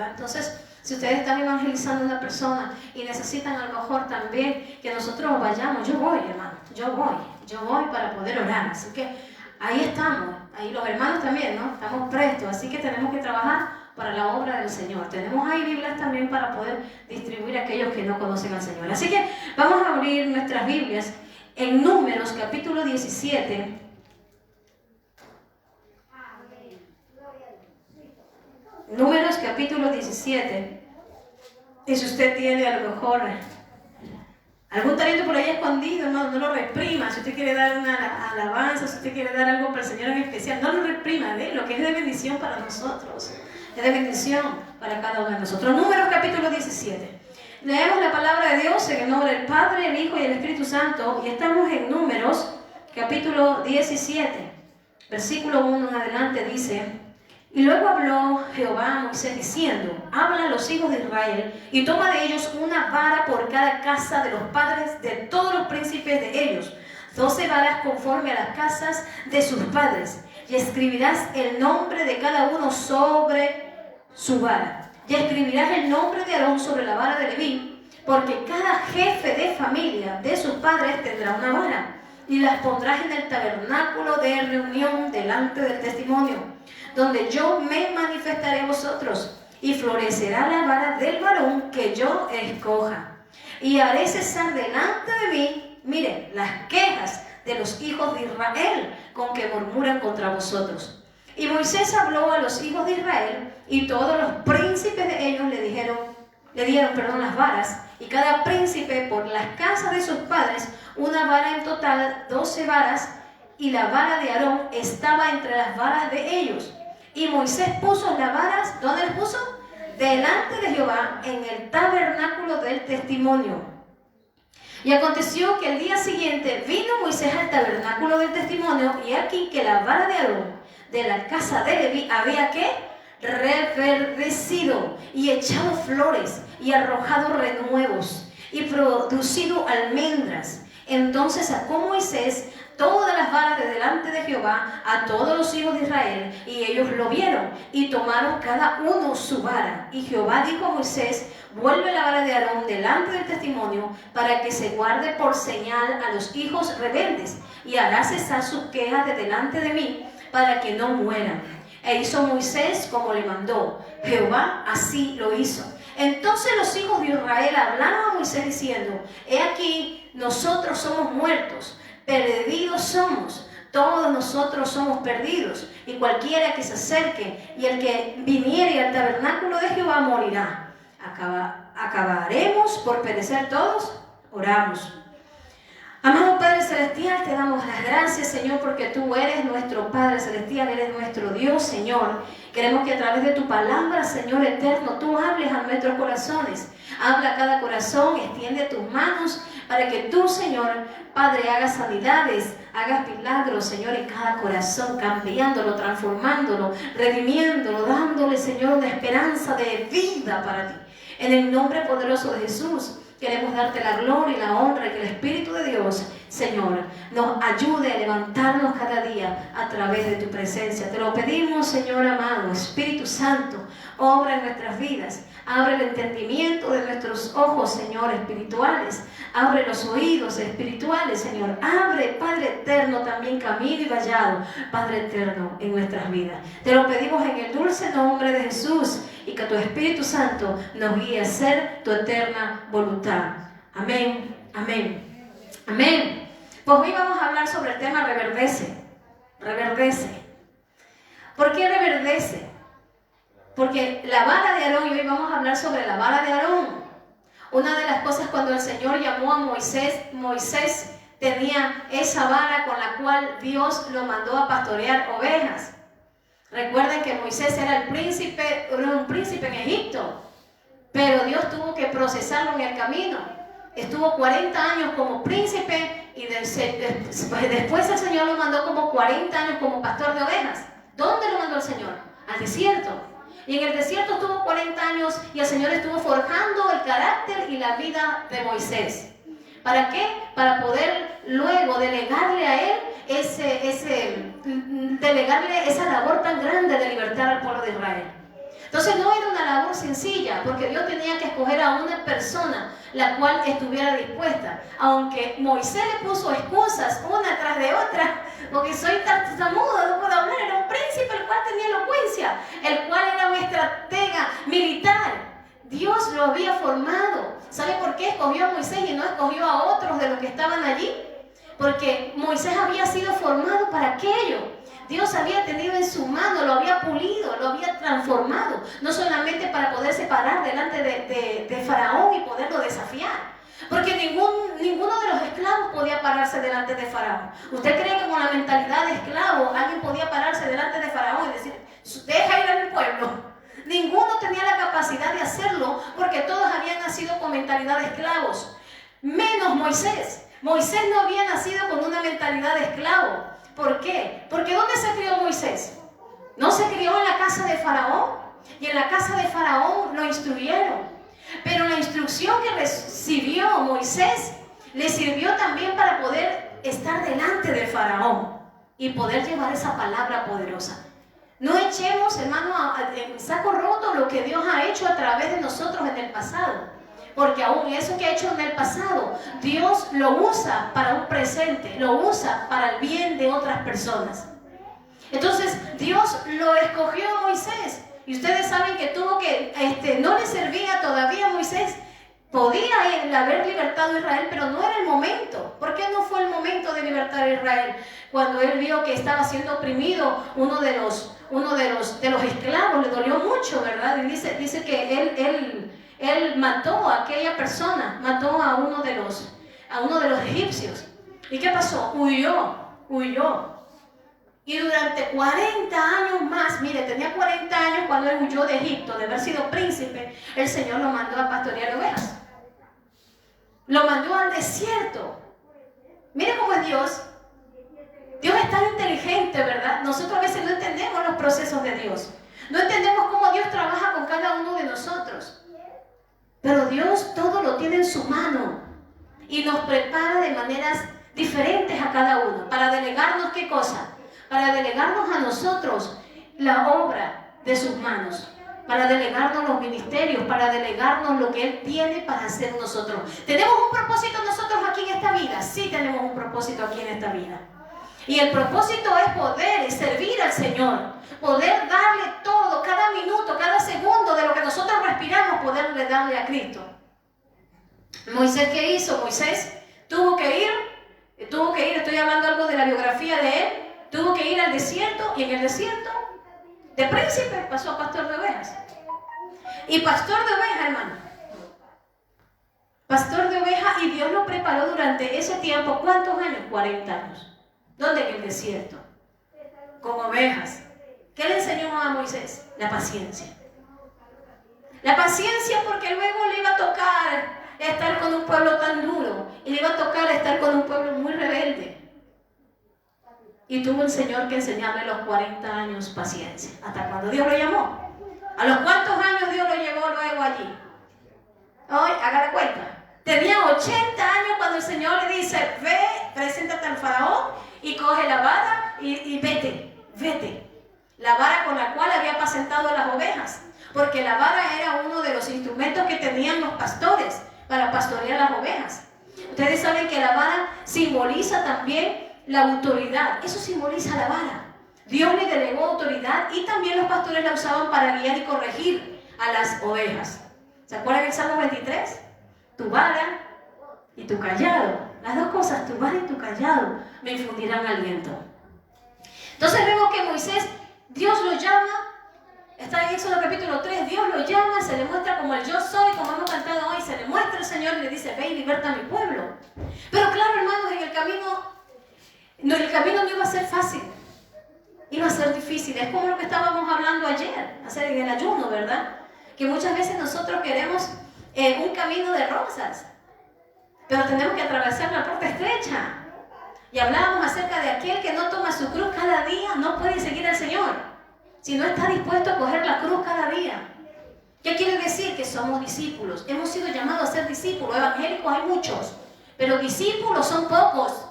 ¿verdad? Entonces, si ustedes están evangelizando a una persona y necesitan a lo mejor también que nosotros vayamos, yo voy, hermano, yo voy para poder orar. Así que ahí estamos, ahí los hermanos también, ¿no? Estamos prestos, así que tenemos que trabajar para la obra del Señor. Tenemos ahí Biblias también para poder distribuir a aquellos que no conocen al Señor. Así que vamos a abrir nuestras Biblias en Números capítulo 17. Números capítulo 17. Y si usted tiene a lo mejor algún talento por ahí escondido, hermano, no lo reprima. Si usted quiere dar una alabanza, si usted quiere dar algo para el Señor en especial, no lo reprima, ¿ve? Lo que es de bendición para nosotros, es de bendición para cada uno de nosotros. Números capítulo 17. Leemos la palabra de Dios en el nombre del Padre, el Hijo y el Espíritu Santo, y estamos en Números capítulo 17, versículo 1 en adelante. Dice: y luego habló Jehová a Moisés diciendo: habla a los hijos de Israel y toma de ellos una vara por cada casa de los padres de todos los príncipes de ellos, 12 varas conforme a las casas de sus padres, y escribirás el nombre de cada uno sobre su vara. Y escribirás el nombre de Aarón sobre la vara de Leví, porque cada jefe de familia de sus padres tendrá una vara, y las pondrás en el tabernáculo de reunión delante del testimonio, donde yo me manifestaré a vosotros, y florecerá la vara del varón que yo escoja. Y haré cesar delante de mí, miren, las quejas de los hijos de Israel con que murmuran contra vosotros. Y Moisés habló a los hijos de Israel, y todos los príncipes de ellos le dieron las varas, y cada príncipe por las casas de sus padres una vara, en total 12 varas, y la vara de Aarón estaba entre las varas de ellos. Y Moisés puso las varas, ¿dónde las puso? Delante de Jehová, en el tabernáculo del testimonio. Y aconteció que el día siguiente vino Moisés al tabernáculo del testimonio, y aquí que la vara de Aarón de la casa de Leví había que reverdecido y echado flores y arrojado renuevos y producido almendras. Entonces sacó Moisés todas las varas de delante de Jehová a todos los hijos de Israel, y ellos lo vieron y tomaron cada uno su vara. Y Jehová dijo a Moisés: vuelve la vara de Aarón delante del testimonio, para que se guarde por señal a los hijos rebeldes, y hará cesar sus quejas de delante de mí, para que no mueran. E hizo Moisés como le mandó Jehová, así lo hizo. Entonces los hijos de Israel hablaron a Moisés diciendo: he aquí, nosotros somos muertos, perdidos somos, todos nosotros somos perdidos, y cualquiera que se acerque y el que viniere al tabernáculo de Jehová morirá. ¿Acabaremos por perecer todos? Oramos. Amado Padre Celestial, te damos las gracias, Señor, porque tú eres nuestro Padre Celestial, eres nuestro Dios, Señor. Queremos que a través de tu palabra, Señor eterno, tú hables a nuestros corazones. Habla a cada corazón, extiende tus manos para que tú, Señor, Padre, hagas sanidades, hagas milagros, Señor, en cada corazón, cambiándolo, transformándolo, redimiéndolo, dándole, Señor, una esperanza de vida para ti. En el nombre poderoso de Jesús, queremos darte la gloria y la honra, y que el Espíritu de Dios, Señor, nos ayude a levantarnos cada día a través de tu presencia. Te lo pedimos, Señor amado. Espíritu Santo, obra en nuestras vidas. Abre el entendimiento de nuestros ojos, Señor, espirituales. Abre los oídos espirituales, Señor. Abre, Padre eterno, también camino y vallado, Padre eterno, en nuestras vidas. Te lo pedimos en el dulce nombre de Jesús, y que tu Espíritu Santo nos guíe a hacer tu eterna voluntad. Amén, amén, amén. Pues hoy vamos a hablar sobre el tema reverdece. Reverdece. ¿Por qué reverdece? Porque la vara de Aarón, y hoy vamos a hablar sobre la vara de Aarón. Una de las cosas, cuando el Señor llamó a Moisés, Moisés tenía esa vara con la cual Dios lo mandó a pastorear ovejas. Recuerden que Moisés era un príncipe en Egipto, pero Dios tuvo que procesarlo en el camino. Estuvo 40 años como príncipe, y después el Señor lo mandó como 40 años como pastor de ovejas. ¿Dónde lo mandó el Señor? Al desierto. Y en el desierto estuvo 40 años, y el Señor estuvo forjando el carácter y la vida de Moisés. ¿Para qué? Para poder luego delegarle a él esa labor tan grande de libertar al pueblo de Israel. Entonces no era una labor sencilla. porque Dios tenía que escoger a una persona la cual estuviera dispuesta. Aunque Moisés le puso excusas una tras de otra, porque soy tartamudo, no puedo hablar, era un príncipe el cual tenía elocuencia, el cual era un estratega militar. Dios lo había formado. ¿Sabe por qué escogió a Moisés y no escogió a otros de los que estaban allí? Porque Moisés había sido formado para aquello. Dios había tenido en su mano, lo había pulido, lo había transformado, no solamente para poderse parar delante de Faraón y poderlo desafiar, porque ninguno de los esclavos podía pararse delante de Faraón. ¿Usted cree que con la mentalidad de esclavo alguien podía pararse delante de Faraón y decir, deja ir a mi pueblo? Ninguno tenía la capacidad de hacerlo, porque todos habían nacido con mentalidad de esclavos, menos Moisés. Moisés no había nacido con una mentalidad de esclavo. ¿Por qué? Porque ¿dónde se crió Moisés? No se crió en la casa de Faraón, y en la casa de Faraón lo instruyeron. Pero la instrucción que recibió Moisés le sirvió también para poder estar delante de Faraón y poder llevar esa palabra poderosa. No echemos, hermano, en saco roto lo que Dios ha hecho a través de nosotros en el pasado. Porque aún eso que ha hecho en el pasado, Dios lo usa para un presente, lo usa para el bien de otras personas. Entonces, Dios lo escogió a Moisés. Y ustedes saben que no le servía todavía a Moisés. Podía haber libertado a Israel, pero no era el momento. ¿Por qué no fue el momento de libertar a Israel? Cuando él vio que estaba siendo oprimido uno de los esclavos, le dolió mucho, ¿verdad? Y dice que él mató a aquella persona, mató a uno de los egipcios. ¿Y qué pasó? Huyó. Y durante 40 años más, mire, tenía 40 años cuando él huyó de Egipto, de haber sido príncipe, el Señor lo mandó a pastorear ovejas. Lo mandó al desierto. Mire cómo es Dios. Dios es tan inteligente, ¿verdad? Nosotros a veces no entendemos los procesos de Dios. No entendemos cómo Dios trabaja con cada uno de nosotros. Pero Dios todo lo tiene en su mano y nos prepara de maneras diferentes a cada uno. ¿Para delegarnos qué cosa? Para delegarnos a nosotros la obra de sus manos. Para delegarnos los ministerios, para delegarnos lo que Él tiene para hacer nosotros. ¿Tenemos un propósito nosotros aquí en esta vida? Sí, tenemos un propósito aquí en esta vida. Y el propósito es poder servir al Señor, poder darle todo, cada minuto, cada segundo de lo que nosotros respiramos, poderle darle a Cristo. Moisés, ¿qué hizo? Moisés tuvo que ir, estoy hablando algo de la biografía de él, tuvo que ir al desierto, y en el desierto, de príncipe, pasó a pastor de ovejas. Y pastor de ovejas, hermano. Pastor de ovejas, y Dios lo preparó durante ese tiempo, ¿cuántos años? 40 años. ¿Dónde? En el desierto, con ovejas. ¿Qué le enseñó a Moisés? La paciencia. La paciencia, porque luego le iba a tocar estar con un pueblo tan duro, y le iba a tocar estar con un pueblo muy rebelde. Y tuvo el Señor que enseñarle los 40 años paciencia, hasta cuando Dios lo llamó. ¿A los cuántos años Dios lo llevó luego allí? Hoy, haga la cuenta. Tenía 80 años cuando el Señor le dice, ve, preséntate al faraón y coge la vara y vete. La vara con la cual había apacentado las ovejas, porque la vara era uno de los instrumentos que tenían los pastores para pastorear las ovejas. Ustedes saben que la vara simboliza también la autoridad. Eso simboliza la vara. Dios le delegó autoridad, y también los pastores la usaban para guiar y corregir a las ovejas. ¿Se acuerdan del Salmo 23? Tu vara y tu callado, las dos cosas, tu vara y tu callado, me infundirán aliento. Entonces vemos que Moisés, Dios lo llama, está en Éxodo capítulo 3, Dios lo llama, se le muestra como el yo soy, como hemos cantado hoy, se le muestra el Señor y le dice, ve y liberta a mi pueblo. Pero claro, hermanos, en el camino no iba a ser fácil, iba a ser difícil. Es como lo que estábamos hablando ayer, hacer en el ayuno, ¿verdad? Que muchas veces nosotros queremos un camino de rosas, pero tenemos que atravesar la puerta estrecha. Y hablábamos acerca de aquel que no toma su cruz cada día, no puede seguir al Señor, si no está dispuesto a coger la cruz cada día. ¿Qué quiere decir? Que somos discípulos. Hemos sido llamados a ser discípulos. Evangélicos hay muchos, pero discípulos son pocos.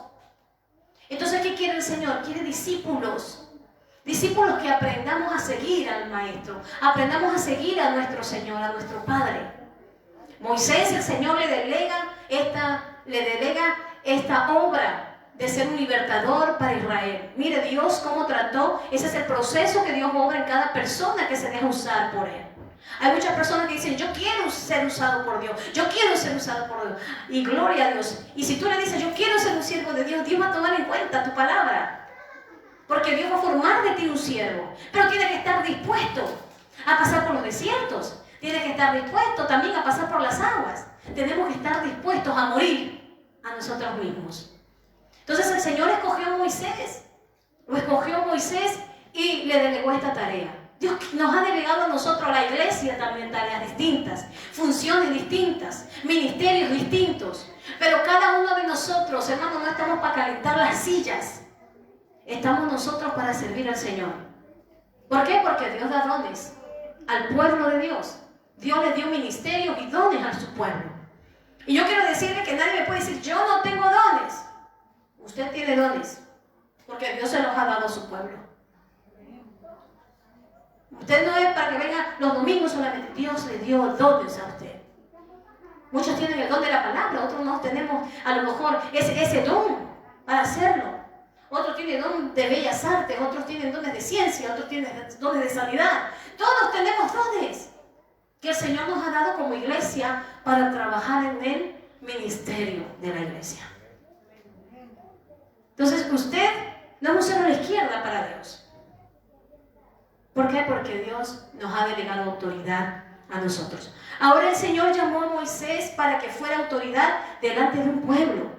Entonces, ¿qué quiere el Señor? Quiere discípulos. Discípulos que aprendamos a seguir al Maestro, aprendamos a seguir a nuestro Señor, a nuestro Padre. Moisés, el Señor le delega esta obra de ser un libertador para Israel. Mire Dios cómo trató. Ese es el proceso que Dios obra en cada persona que se deja usar por Él. Hay muchas personas que dicen, yo quiero ser usado por Dios, yo quiero ser usado por Dios. Y gloria a Dios. Y si tú le dices, yo quiero ser un siervo de Dios, Dios va a tomar en cuenta tu palabra. Porque Dios va a formar de ti un siervo. Pero tiene que estar dispuesto a pasar por los desiertos. Tiene que estar dispuesto también a pasar por las aguas. Tenemos que estar dispuestos a morir a nosotros mismos. Entonces el Señor escogió a Moisés. Lo escogió a Moisés y le delegó esta tarea. Dios nos ha delegado a nosotros, a la iglesia también, tareas distintas, funciones distintas, ministerios distintos. Pero cada uno de nosotros, hermanos, no estamos para calentar las sillas. Estamos nosotros para servir al Señor. ¿Por qué? Porque Dios da dones al pueblo de Dios. Dios le dio ministerios y dones a su pueblo. Y yo quiero decirle que nadie me puede decir, yo no tengo dones. Usted tiene dones, porque Dios se los ha dado a su pueblo. Usted no es para que venga los domingos solamente. Dios le dio dones a usted. Muchos tienen el don de la palabra, otros no tenemos a lo mejor ese don para hacerlo. Otros tienen don de bellas artes, otros tienen dones de ciencia, otros tienen dones de sanidad. Todos tenemos dones que el Señor nos ha dado como iglesia para trabajar en el ministerio de la iglesia. Entonces usted no es un cero a la izquierda para Dios. ¿Por qué? Porque Dios nos ha delegado autoridad a nosotros. Ahora el Señor llamó a Moisés para que fuera autoridad delante de un pueblo.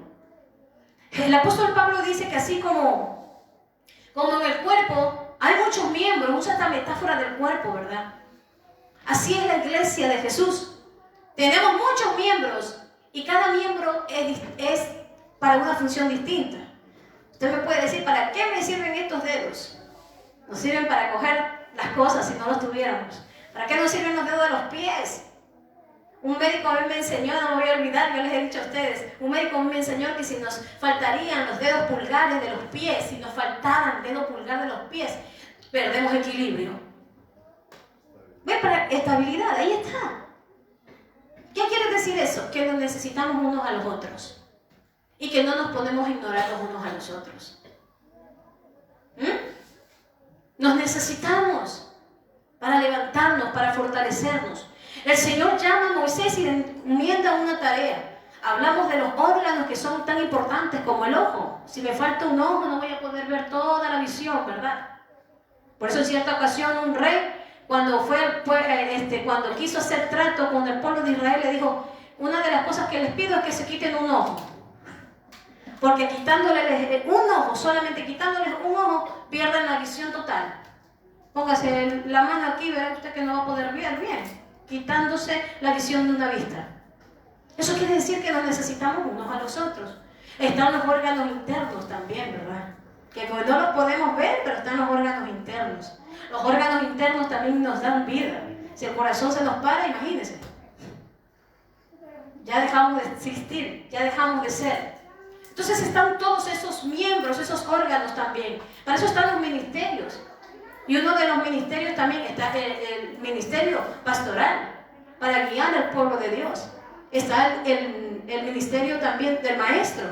El apóstol Pablo dice que así como en el cuerpo hay muchos miembros, usa esta metáfora del cuerpo, ¿verdad? Así es la iglesia de Jesús. Tenemos muchos miembros y cada miembro es para una función distinta. Usted me puede decir, ¿para qué me sirven estos dedos? Nos sirven para coger las cosas si no los tuviéramos. ¿Para qué nos sirven los dedos de los pies? Un médico a mí me enseñó, no me voy a olvidar, yo les he dicho a ustedes, un médico a mí me enseñó que si nos faltarían los dedos pulgares de los pies, si nos faltaran el dedo pulgar de los pies, perdemos equilibrio. ¿Ven? Para estabilidad, ahí está. ¿Qué quiere decir eso? Que nos necesitamos unos a los otros y que no nos podemos ignorar los unos a los otros. Nos necesitamos para levantarnos, para fortalecernos. El Señor llama a Moisés y le encomienda una tarea. Hablamos de los órganos que son tan importantes como el ojo. Si me falta un ojo no voy a poder ver toda la visión, ¿verdad? Por eso en cierta ocasión un rey, cuando quiso hacer trato con el pueblo de Israel, le dijo, una de las cosas que les pido es que se quiten un ojo. Porque quitándoles un ojo, solamente quitándoles un ojo, pierden la visión total. Póngase la mano aquí, verá usted que no va a poder ver bien, quitándose la visión de una vista. Eso quiere decir que nos necesitamos unos a los otros. Están los órganos internos también, ¿verdad? Que no los podemos ver, pero están los órganos internos. Los órganos internos también nos dan vida. Si el corazón se nos para, imagínense. Ya dejamos de existir, ya dejamos de ser. Entonces están todos esos miembros, esos órganos también. Para eso están los ministerios. Y uno de los ministerios también está el ministerio pastoral, para guiar al pueblo de Dios. Está el ministerio también del maestro,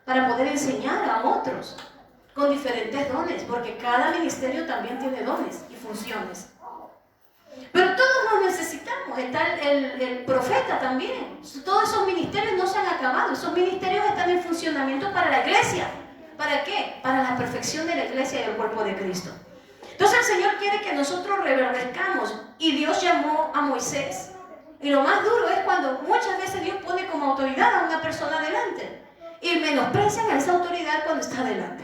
para poder enseñar a otros con diferentes dones, porque cada ministerio también tiene dones y funciones. Pero todos nos necesitamos. Está el profeta también. Todos esos ministerios no se han acabado. Esos ministerios están en funcionamiento para la iglesia. ¿Para qué? Para la perfección de la iglesia y el cuerpo de Cristo. Entonces el Señor quiere que nosotros reverdezcamos. Y Dios llamó a Moisés. Y lo más duro es cuando muchas veces Dios pone como autoridad a una persona delante. Y menosprecian a esa autoridad cuando está delante.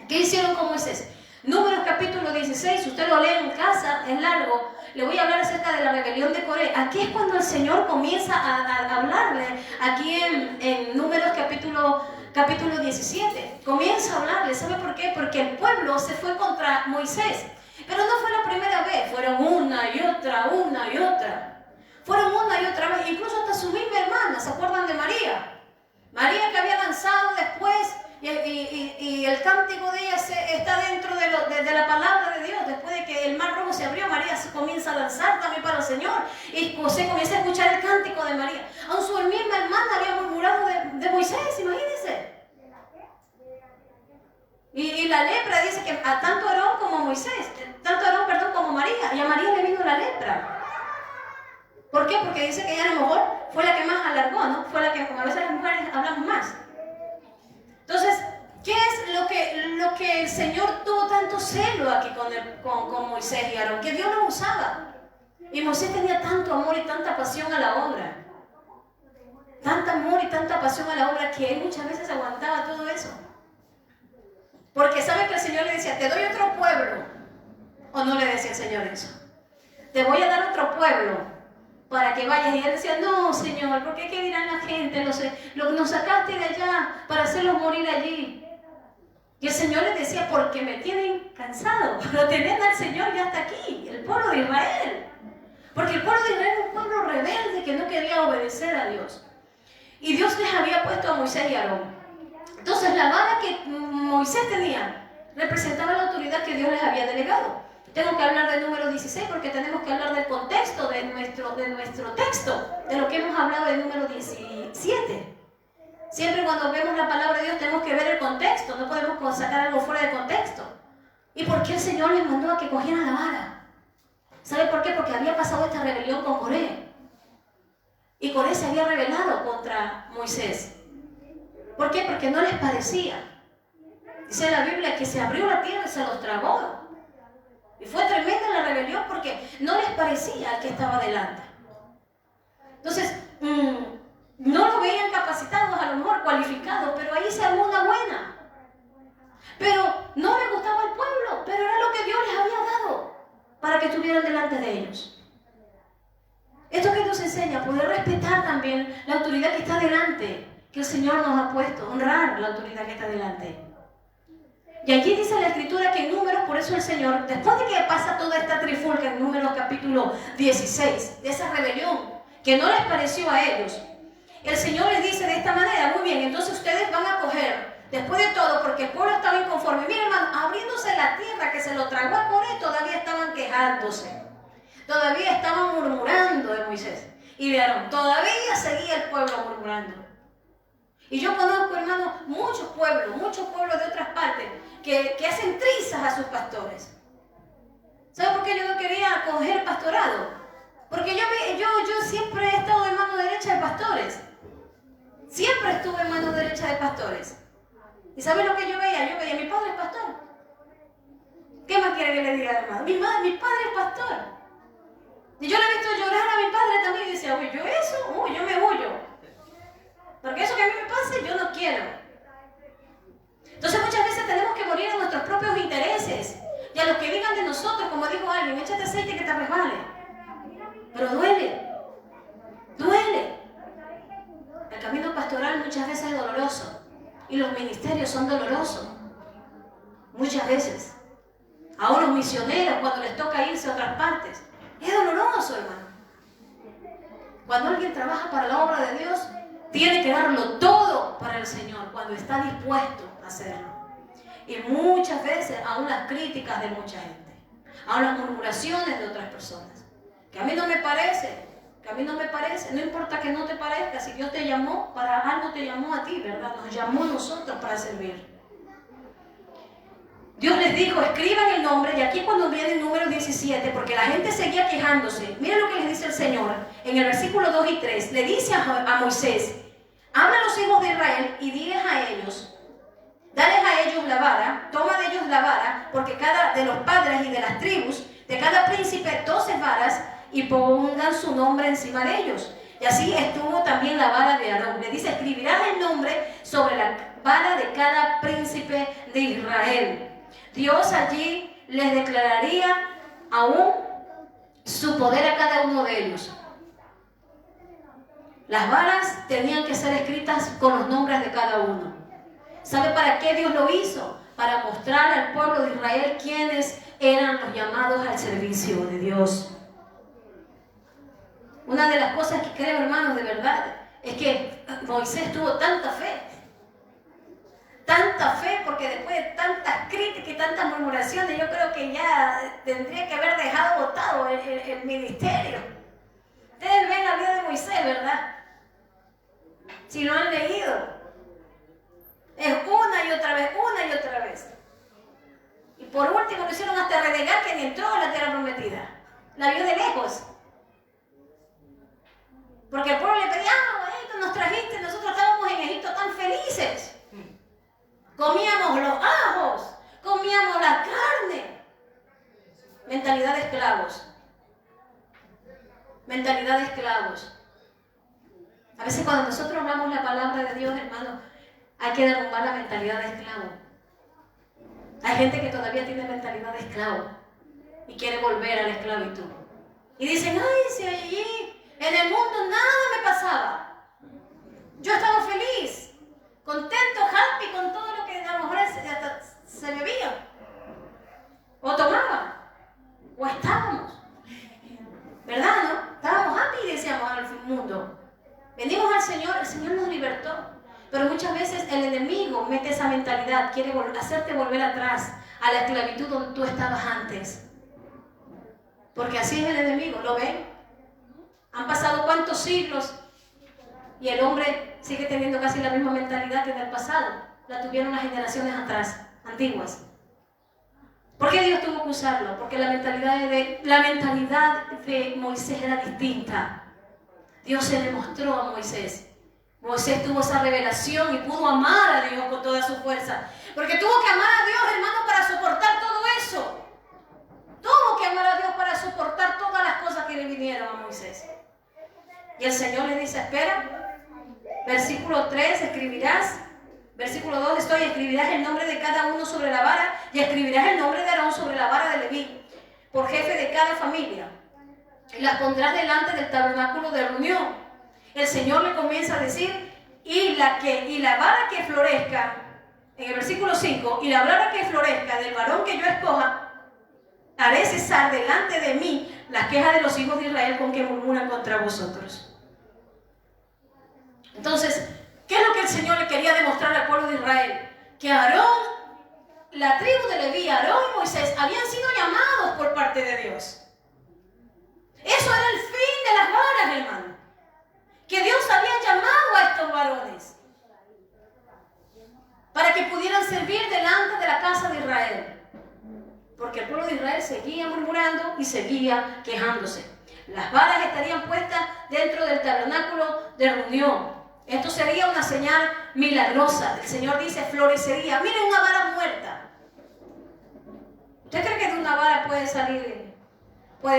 ¿Qué hicieron con Moisés? Números capítulo 16, usted lo lee en casa, es largo. Le voy a hablar acerca de la rebelión de Coré. Aquí es cuando el Señor comienza a hablarle, aquí en Números capítulo 17. Comienza a hablarle, ¿sabe por qué? Porque el pueblo se fue contra Moisés. Pero no fue la primera vez, fueron una y otra. Fueron una y otra vez, incluso hasta su misma hermana, ¿se acuerdan de María? María que había danzado después, y el cántico de ella está dentro de de la palabra de Dios, después de que el mar rojo se abrió, María se comienza a lanzar también para el Señor y José comienza a escuchar el cántico de María. Aun su misma hermana había murmurado de Moisés, imagínense. Y la lepra dice que a tanto Aarón como Moisés, como María, y a María le vino la lepra. ¿Por qué? Porque dice que ella a lo mejor fue la que más alargó, ¿no? Fue la que, como a veces las mujeres hablamos más. Entonces, ¿qué es lo que el Señor tuvo tanto celo aquí con Moisés y Aarón? Que Dios lo usaba. Y Moisés tenía tanto amor y tanta pasión a la obra. Tanto amor y tanta pasión a la obra que él muchas veces aguantaba todo eso. Porque sabe que el Señor le decía, te doy otro pueblo. ¿O no le decía el Señor eso? Te voy a dar otro pueblo para que vayas. Y él decía, no, Señor, porque qué dirán la gente, nos sacaste de allá para hacerlos morir allí. Y el Señor les decía, porque me tienen cansado, pero tenían al Señor ya hasta aquí, el pueblo de Israel. Porque el pueblo de Israel era un pueblo rebelde que no quería obedecer a Dios. Y Dios les había puesto a Moisés y a Aarón. Entonces la vara que Moisés tenía representaba la autoridad que Dios les había delegado. Tengo que hablar del número 16 porque tenemos que hablar del contexto de nuestro texto, de lo que hemos hablado del número 17. Siempre cuando vemos la palabra de Dios tenemos que ver el contexto, no podemos sacar algo fuera de contexto. ¿Y por qué el Señor les mandó a que cogieran la vara? ¿Sabe por qué? Porque había pasado esta rebelión con Coré. Y Coré se había rebelado contra Moisés. ¿Por qué? Porque no les parecía. Dice la Biblia que se abrió la tierra y se los tragó. Y fue tremenda la rebelión porque no les parecía al que estaba delante. Entonces, no lo veían capacitados, a lo mejor cualificados, pero ahí se armó una buena. Pero no les gustaba el pueblo, pero era lo que Dios les había dado para que estuvieran delante de ellos. Esto que nos enseña, poder respetar también la autoridad que está delante, que el Señor nos ha puesto, honrar la autoridad que está delante. Y allí dice la Escritura que en Números, por eso el Señor, después de que pasa toda esta trifulca en Números capítulo 16, de esa rebelión que no les pareció a ellos, el Señor les dice de esta manera, muy bien, entonces ustedes van a coger, después de todo, porque el pueblo estaba inconforme, miren hermano, abriéndose la tierra que se lo tragó a Coré, todavía estaban quejándose, todavía estaban murmurando de Moisés y de Aarón, todavía seguía el pueblo murmurando. Y yo conozco, hermanos, muchos pueblos de otras partes que hacen trizas a sus pastores. ¿Sabe por qué yo no quería coger pastorado? Porque yo siempre he estado en mano derecha de pastores. Siempre estuve en mano derecha de pastores. ¿Y sabe lo que yo veía? Yo veía, mi padre es pastor. ¿Qué más quiere que le diga, hermano? Mi padre es pastor. Y yo le he visto llorar a mi padre también y decía, uy, yo eso, uy, yo me huyo. Porque eso que a mí me pase, yo no quiero. Entonces muchas veces tenemos que morir a nuestros propios intereses y a los que digan de nosotros, como dijo alguien, échate aceite que te resbale. Pero duele. El camino pastoral muchas veces es doloroso y los ministerios son dolorosos. Muchas veces. A unos misioneros cuando les toca irse a otras partes. Es doloroso, hermano. Cuando alguien trabaja para la obra de Dios, tiene que darlo todo para el Señor cuando está dispuesto a hacerlo. Y muchas veces, aún las críticas de mucha gente, aún las murmuraciones de otras personas, que a mí no me parece, no importa que no te parezca, si Dios te llamó, para algo te llamó a ti, ¿verdad? Nos llamó a nosotros para servir. Dios les dijo, escriban el nombre, y aquí cuando viene el número 17, porque la gente seguía quejándose, miren lo que les dice el Señor, en el versículo 2 y 3, le dice a Moisés, habla a los hijos de Israel y diles a ellos, dales a ellos la vara, toma de ellos la vara, porque cada de los padres y de las tribus, de cada príncipe 12 varas, y pongan su nombre encima de ellos. Y así estuvo también la vara de Aarón. Le dice, escribirás el nombre sobre la vara de cada príncipe de Israel. Dios allí les declararía aún su poder a cada uno de ellos. Las varas tenían que ser escritas con los nombres de cada uno. ¿Sabe para qué Dios lo hizo? Para mostrar al pueblo de Israel quiénes eran los llamados al servicio de Dios. Una de las cosas que creo, hermanos, de verdad, es que Moisés tuvo tanta fe, porque que después de tantas críticas y tantas murmuraciones, yo creo que ya tendría que haber dejado botado el ministerio. Ustedes ven la vida de Moisés, ¿verdad? Si lo han leído. Es una y otra vez, una y otra vez. Y por último lo hicieron hasta renegar que ni entró a la tierra prometida. La vio de lejos. Porque el pueblo le pedía, tú nos trajiste, nosotros estábamos en Egipto tan felices. Comíamos los ajos, comíamos la carne. Mentalidad de esclavos. Mentalidad de esclavos. A veces cuando nosotros hablamos la palabra de Dios, hermano, hay que derrumbar la mentalidad de esclavo. Hay gente que todavía tiene mentalidad de esclavo y quiere volver a la esclavitud. Y dicen, si allí en el mundo nada me pasaba. Yo estaba feliz, contento, happy con todo lo que a lo mejor se bebía, o tomaba, o estábamos. ¿Verdad, no? Estábamos happy y decíamos al mundo. Venimos al Señor, el Señor nos libertó. Pero muchas veces el enemigo mete esa mentalidad, quiere hacerte volver atrás a la esclavitud donde tú estabas antes. Porque así es el enemigo, ¿lo ven? Han pasado cuántos siglos y el hombre sigue teniendo casi la misma mentalidad que en el pasado. La tuvieron las generaciones atrás, antiguas. ¿Por qué Dios tuvo que usarlo? Porque la mentalidad de Moisés era distinta. Dios se le mostró a Moisés. Moisés tuvo esa revelación y pudo amar a Dios con toda su fuerza. Porque tuvo que amar a Dios, hermano, para soportar todo eso. Tuvo que amar a Dios para soportar todas las cosas que le vinieron a Moisés. Y el Señor le dice, espera. Versículo 3, escribirás. Versículo 2, escribirás el nombre de cada uno sobre la vara y escribirás el nombre de Aarón sobre la vara de Leví, por jefe de cada familia. Y las pondrás delante del tabernáculo de reunión. El Señor le comienza a decir, y la vara que florezca, en el versículo 5, y la vara que florezca del varón que yo escoja, haré cesar delante de mí las quejas de los hijos de Israel con que murmuran contra vosotros. Entonces, ¿qué es lo que el Señor le quería demostrar al pueblo de Israel? Que Aarón, la tribu de Leví, Aarón y Moisés habían sido llamados por parte de Dios. Eso era el fin de las varas, hermano. Que Dios había llamado a estos varones para que pudieran servir delante de la casa de Israel. Porque el pueblo de Israel seguía murmurando y seguía quejándose. Las varas estarían puestas dentro del tabernáculo de reunión. Esto sería una señal milagrosa. El Señor dice, florecería. Miren una vara muerta. ¿Usted cree que de una vara puede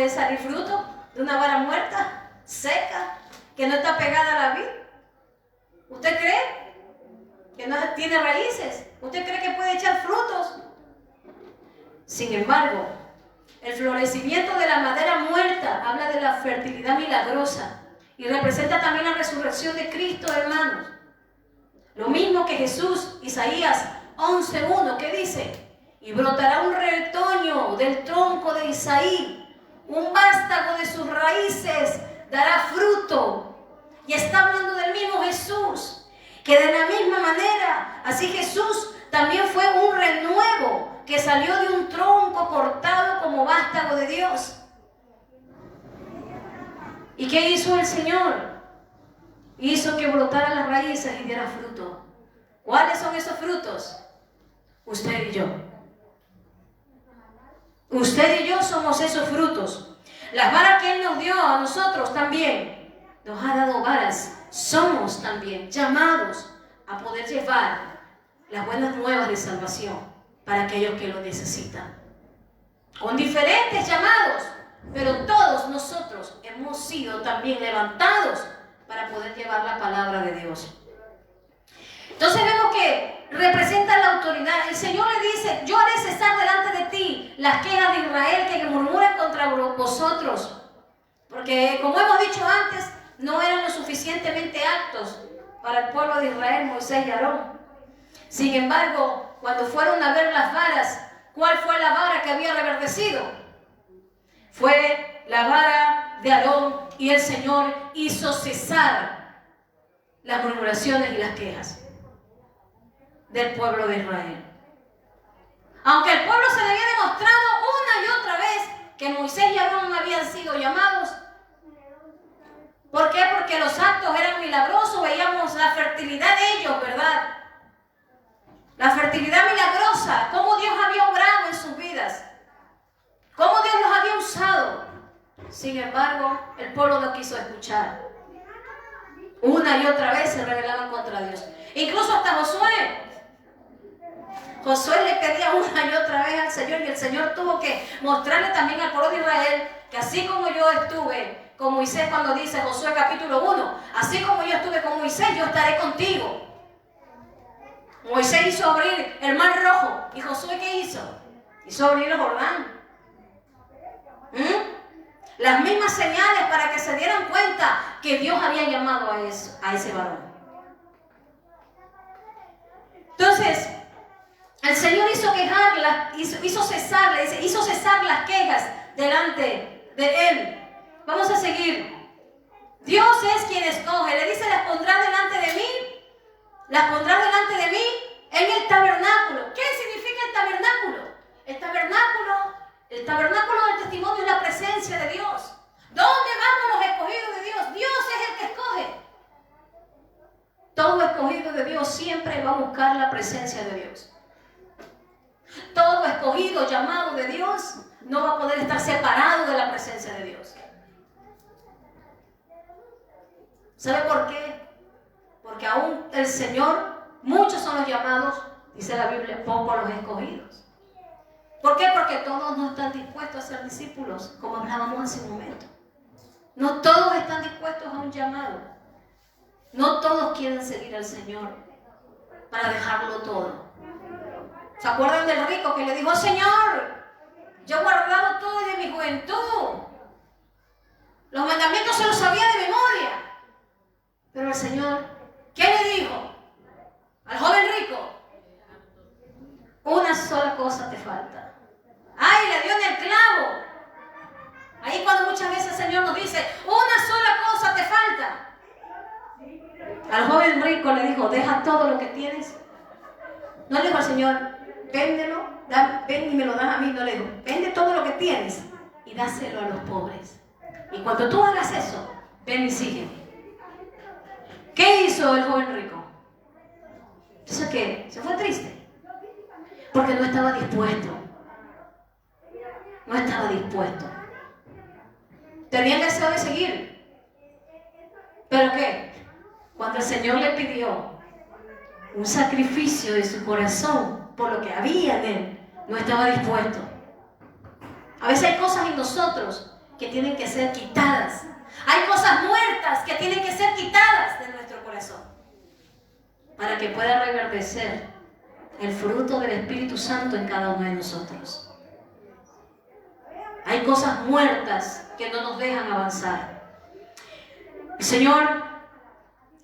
salir fruto? ¿De una vara muerta, seca, que no está pegada a la vid? ¿Usted cree que no tiene raíces? ¿Usted cree que puede echar frutos? Sin embargo, el florecimiento de la madera muerta habla de la fertilidad milagrosa y representa también la resurrección de Cristo, hermanos. Lo mismo que Jesús, Isaías 11:1, que dice, y brotará un retoño del tronco de Isaí, un vástago de sus raíces dará fruto. Y está hablando del mismo Jesús, que de la misma manera, así Jesús también fue un renuevo que salió de un tronco cortado como vástago de Dios. ¿Y qué hizo el Señor? Hizo que brotara las raíces y diera fruto. ¿Cuáles son esos frutos? Usted y yo. Usted y yo somos esos frutos. Las varas que Él nos dio a nosotros también, nos ha dado varas. Somos también llamados a poder llevar las buenas nuevas de salvación para aquellos que lo necesitan. Con diferentes llamados, pero todos nosotros hemos sido también levantados para poder llevar la palabra de Dios. Entonces vemos que representa la autoridad. El Señor le dice, yo haré cesar delante de ti las quejas de Israel que murmuran contra vosotros. Porque como hemos dicho antes, no eran lo suficientemente aptos para el pueblo de Israel, Moisés y Aarón. Sin embargo, cuando fueron a ver las varas, ¿cuál fue la vara que había reverdecido? Fue la vara de Aarón, y el Señor hizo cesar las murmuraciones y las quejas del pueblo de Israel. Aunque el pueblo se le había demostrado una y otra vez que Moisés y Aarón habían sido llamados. ¿Por qué? Porque los actos eran milagrosos, veíamos la fertilidad de ellos, ¿verdad? La fertilidad milagrosa, cómo Dios había obrado en sus vidas, cómo Dios los había usado. Sin embargo, el pueblo no quiso escuchar. Una y otra vez se rebelaban contra Dios. Incluso hasta Josué. Josué le pedía una y otra vez al Señor y el Señor tuvo que mostrarle también al pueblo de Israel que así como yo estuve con Moisés cuando dice Josué capítulo 1, así como yo estuve con Moisés, yo estaré contigo. Moisés hizo abrir el mar rojo. ¿Y Josué qué hizo? Hizo abrir el Jordán. Las mismas señales para que se dieran cuenta que Dios había llamado a ese varón. Entonces, el Señor hizo cesar las quejas delante de Él. Vamos a seguir. Dios es quien escoge. Le dice, las pondrás delante de mí. Las pondrás delante de mí en el tabernáculo. ¿Qué significa el tabernáculo? El tabernáculo del testimonio es la presencia de Dios. ¿Dónde vamos los escogidos de Dios? Dios es el que escoge. Todo escogido de Dios siempre va a buscar la presencia de Dios. Todo escogido, llamado de Dios, no va a poder estar separado de la presencia de Dios. ¿Sabe por qué? Porque aún el Señor, muchos son los llamados, dice la Biblia, pocos los escogidos. ¿Por qué? Porque todos no están dispuestos a ser discípulos, como hablábamos hace un momento. No todos están dispuestos a un llamado. No todos quieren seguir al Señor para dejarlo todo. ¿Se acuerdan del rico que le dijo, Señor, yo he guardado todo desde mi juventud? Los mandamientos se los sabía de memoria. Pero el Señor, ¿qué le dijo al joven rico? Una sola cosa te falta. ¡Ay, le dio en el clavo! Ahí cuando muchas veces el Señor nos dice, una sola cosa te falta. Al joven rico le dijo, deja todo lo que tienes. No le dijo al Señor, véndelo, ven y me lo das a mí. No le dijo, vende todo lo que tienes y dáselo a los pobres. Y cuando tú hagas eso, ven y sígueme. ¿Qué hizo el joven rico? ¿Eso qué? Se fue triste. Porque no estaba dispuesto. No estaba dispuesto. Tenía el deseo de seguir. ¿Pero qué? Cuando el Señor le pidió un sacrificio de su corazón por lo que había en él, no estaba dispuesto. A veces hay cosas en nosotros que tienen que ser quitadas. Hay cosas muertas que tienen que ser quitadas de nuestro corazón para que pueda reverdecer el fruto del Espíritu Santo en cada uno de nosotros. Hay cosas muertas que no nos dejan avanzar. El Señor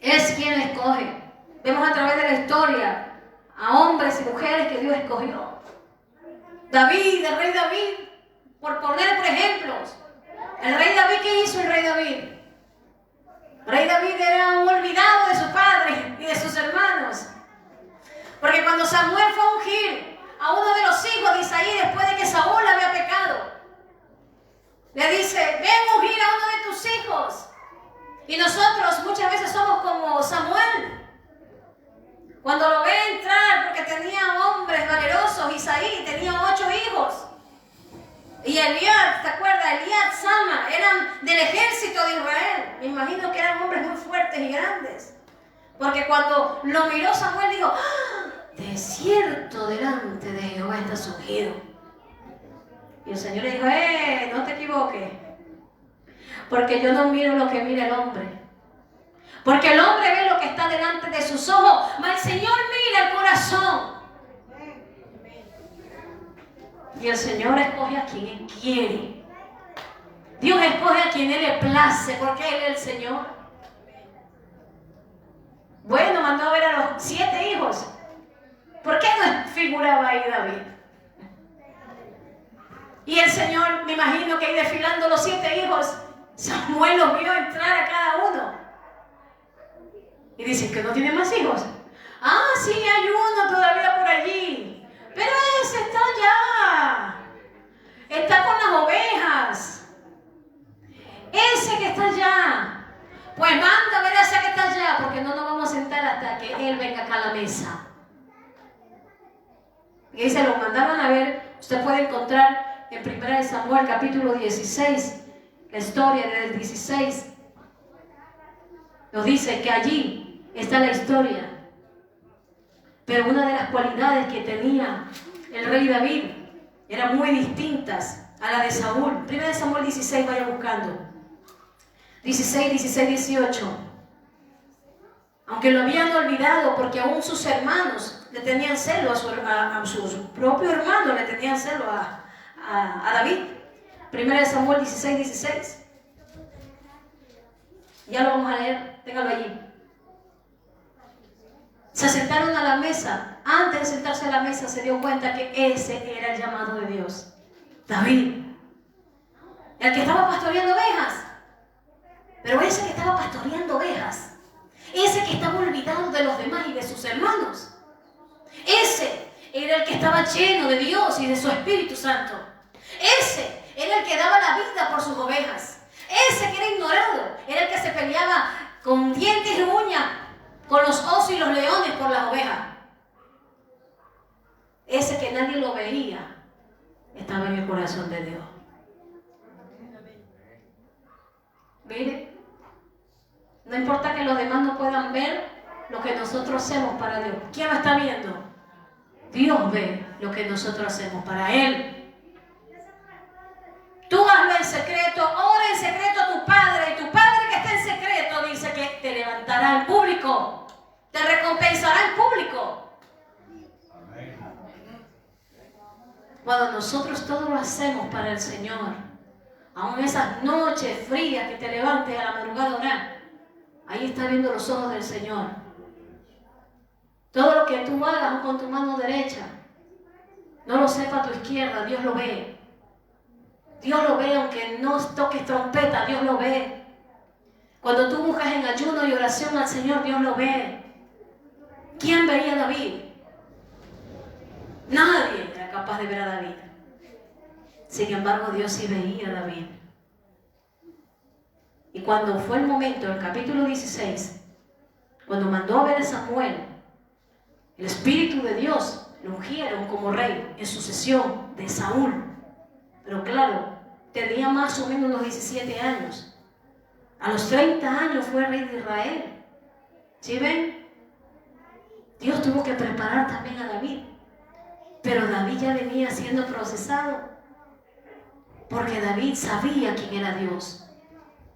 es quien escoge. Vemos a través de la historia a hombres y mujeres que Dios escogió. David, el rey David, por poner por ejemplos. El rey David, ¿qué hizo el rey David? El rey David era un olvidado de su padre y de sus hermanos. Porque cuando Samuel fue a ungir a uno de los hijos de Isaí después de que Saúl había pecado, le dice, ven a ungir a uno de tus hijos. Y nosotros muchas veces somos como Samuel. Cuando lo ve entrar, porque tenía hombres valerosos, Isaí tenía 8 hijos. Y Eliab, ¿te acuerdas? Eliab, Sama, eran del ejército de Israel. Me imagino que eran hombres muy fuertes y grandes. Porque cuando lo miró Samuel dijo, ¡ah! De cierto delante de Jehová está ungido. Y el Señor le dijo, no te equivoques. Porque yo no miro lo que mira el hombre. Porque el hombre ve lo que está delante de sus ojos, mas el Señor mira el corazón. Y el Señor escoge a quien Él quiere. Dios escoge a quien Él le place, porque Él es el Señor. Bueno, mandó a ver a los 7 hijos. ¿Por qué no figuraba ahí David? Y el Señor, me imagino que ahí desfilando los 7 hijos, Samuel los vio entrar a cada uno. Y dicen que no tiene más hijos. Ah, sí, hay uno todavía por allí. Pero ese está allá. Está con las ovejas. Ese que está allá. Pues manda a ver a ese que está allá, porque no nos vamos a sentar hasta que él venga acá a la mesa. Y dice, lo mandaron a ver. Usted puede encontrar en 1 Samuel capítulo 16, la historia del 16. Nos dice que allí está la historia. Pero una de las cualidades que tenía el rey David eran muy distintas a la de Saúl. 1 Samuel 16, vaya buscando. 16, 16, 18. Aunque lo habían olvidado porque aún sus hermanos le tenían celo a sus propios hermanos le tenían celo a David. 1 Samuel 16, 16. Ya lo vamos a leer, téngalo allí. Se sentaron a la mesa. Antes de sentarse a la mesa se dio cuenta que ese era el llamado de Dios. David, el que estaba pastoreando ovejas. Pero ese que estaba pastoreando ovejas, ese que estaba olvidado de los demás y de sus hermanos, ese era el que estaba lleno de Dios y de su Espíritu Santo. Ese era el que daba la vida por sus ovejas. Ese que era ignorado era el que se peleaba con dientes y uñas con los osos y los leones por las ovejas. Ese que nadie lo veía estaba en el corazón de Dios. Mire, no importa que los demás no puedan ver lo que nosotros hacemos para Dios. ¿Quién lo está viendo? Dios ve lo que nosotros hacemos para Él. Tú hazlo en secreto, ora en secreto a tu Padre, y tu Padre que está en secreto dice que te levantará en público, te recompensará en público. Cuando nosotros todo lo hacemos para el Señor, aun esas noches frías que te levantes a la madrugada a orar, ahí está viendo los ojos del Señor. Todo lo que tú hagas con tu mano derecha, no lo sepa tu izquierda, Dios lo ve. Dios lo ve, aunque no toques trompeta, Dios lo ve. Cuando tú buscas en ayuno y oración al Señor, Dios lo ve. ¿Quién veía a David? Nadie era capaz de ver a David. Sin embargo, Dios sí veía a David. Y cuando fue el momento, el capítulo 16, cuando mandó a ver a Samuel, el Espíritu de Dios lo ungieron como rey en sucesión de Saúl. Pero claro, tenía más o menos unos 17 años. A los 30 años fue rey de Israel. ¿Sí ven? Dios tuvo que preparar también a David. Pero David ya venía siendo procesado. Porque David sabía quién era Dios.